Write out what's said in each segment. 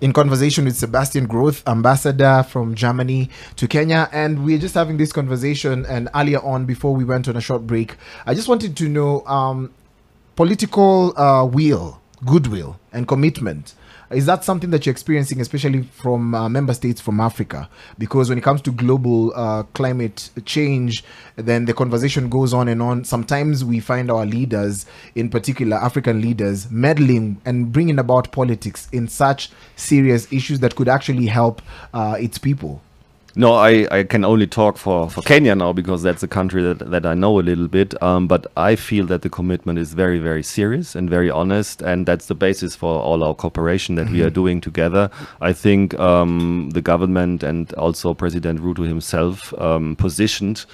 in conversation with Sebastian Groth, ambassador from Germany to Kenya. And we're just having this conversation. And earlier on, before we went on a short break, I just wanted to know political will, goodwill, and commitment. Is that something that you're experiencing, especially from member states from Africa? Because when it comes to global climate change, then the conversation goes on and on. Sometimes we find our leaders, in particular African leaders, meddling and bringing about politics in such serious issues that could actually help its people. No, I can only talk for Kenya now, because that's a country that I know a little bit. But I feel that the commitment is very, very serious and very honest. And that's the basis for all our cooperation that we are doing together. I think the government and also President Ruto himself positioned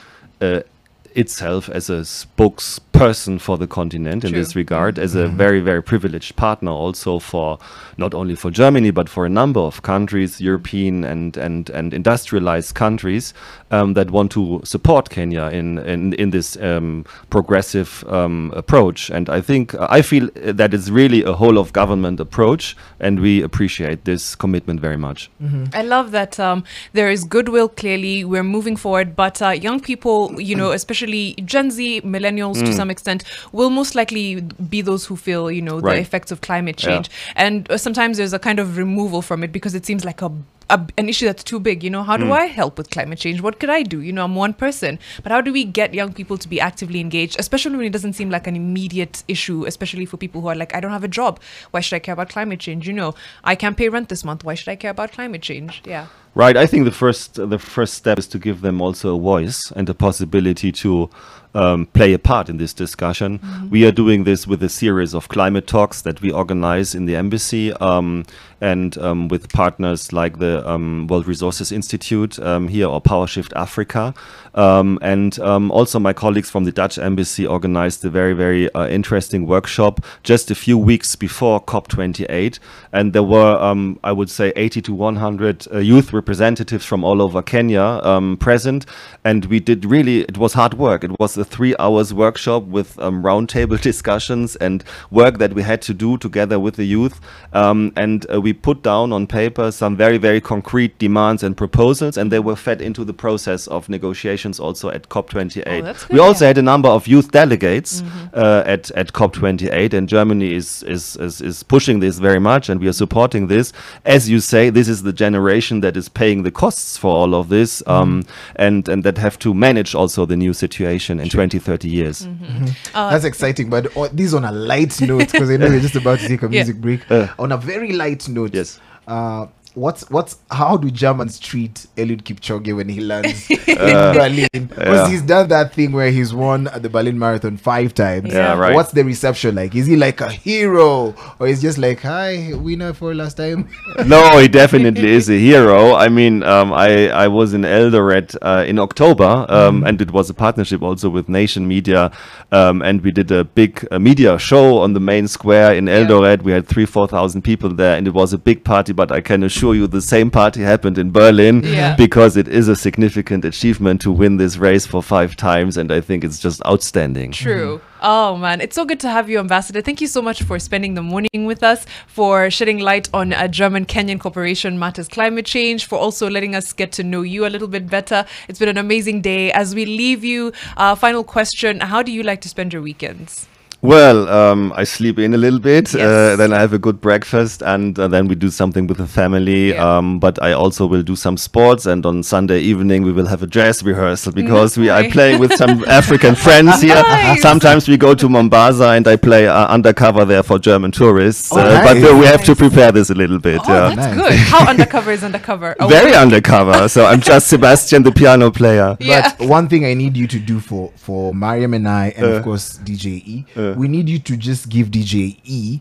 itself as a spokesperson for the continent in this regard, as a very, very privileged partner also for not only for Germany but for a number of countries, European and industrialized countries that want to support Kenya in this progressive approach. And I think I feel that it's really a whole of government approach, and we appreciate this commitment very much. I love that there is goodwill. Clearly we're moving forward, but young people, you know, especially Gen Z, millennials to some extent, will most likely be those who feel, you know, the effects of climate change. And sometimes there's a kind of removal from it because it seems like an issue that's too big. You know, how do I help with climate change? What could I do? You know, I'm one person. But how do we get young people to be actively engaged, especially when it doesn't seem like an immediate issue, especially for people who are like, I don't have a job. Why should I care about climate change? You know, I can't pay rent this month. Why should I care about climate change? Yeah. Right. I think the first step is to give them also a voice and a possibility to play a part in this discussion. We are doing this with a series of climate talks that we organize in the embassy and with partners like the World Resources Institute here, or Power Shift Africa. And also my colleagues from the Dutch embassy organized a very, very interesting workshop just a few weeks before COP28. And there were, I would say, 80 to 100 youth representatives from all over Kenya present. And we did really, it was hard work. It was a 3 hours workshop with roundtable discussions and work that we had to do together with the youth. And we put down on paper some very, very concrete demands and proposals, and they were fed into the process of negotiations also at COP28. We also had a number of youth delegates at COP28, and Germany is pushing this very much, and we are supporting this. As you say, this is the generation that is paying the costs for all of this, and that have to manage also the new situation in 20, 30 years. That's exciting, but this on a light note, because I know we're just about to take a music break. On a very light note, yes. How do Germans treat Eliud Kipchoge when he lands in Berlin? Because he's done that thing where he's won the Berlin Marathon 5 times. Right. What's the reception like? Is he like a hero, or is just like, hi, winner for last time? No, he definitely is a hero. I mean, I was in Eldoret in October, and it was a partnership also with Nation Media, and we did a big media show on the main square in Eldoret. We had 3,000-4,000 people there, and it was a big party, but I can assure you the same party happened in Berlin, because it is a significant achievement to win this race for 5 times, and I think it's just outstanding. True. Oh man, it's so good to have you, Ambassador. Thank you so much for spending the morning with us, for shedding light on German-Kenyan cooperation matters climate change, for also letting us get to know you a little bit better. It's been an amazing day. As we leave you, final question, how do you like to spend your weekends? Well, I sleep in a little bit, then I have a good breakfast, and then we do something with the family. But I also will do some sports, and on Sunday evening we will have a jazz rehearsal, because we are playing with some African friends here. Sometimes we go to Mombasa and I play undercover there for German tourists. But we have to prepare this a little bit. That's good. How undercover is undercover? Very undercover. So I'm just Sebastian, the piano player. But one thing I need you to do for Mariam and I, and of course DJ E, we need you to just give DJ E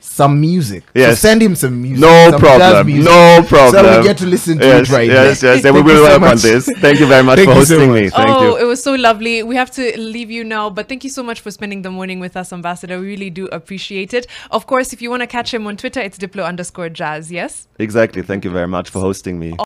some music. So send him some music. No problem. No problem. So we get to listen to it right now. Yes, then we will work on this. Thank you very much for hosting me. Thank you. It was so lovely. We have to leave you now, but thank you so much for spending the morning with us, Ambassador. We really do appreciate it. Of course, if you want to catch him on Twitter, it's Diplo_jazz, yes? Exactly. Thank you very much for hosting me.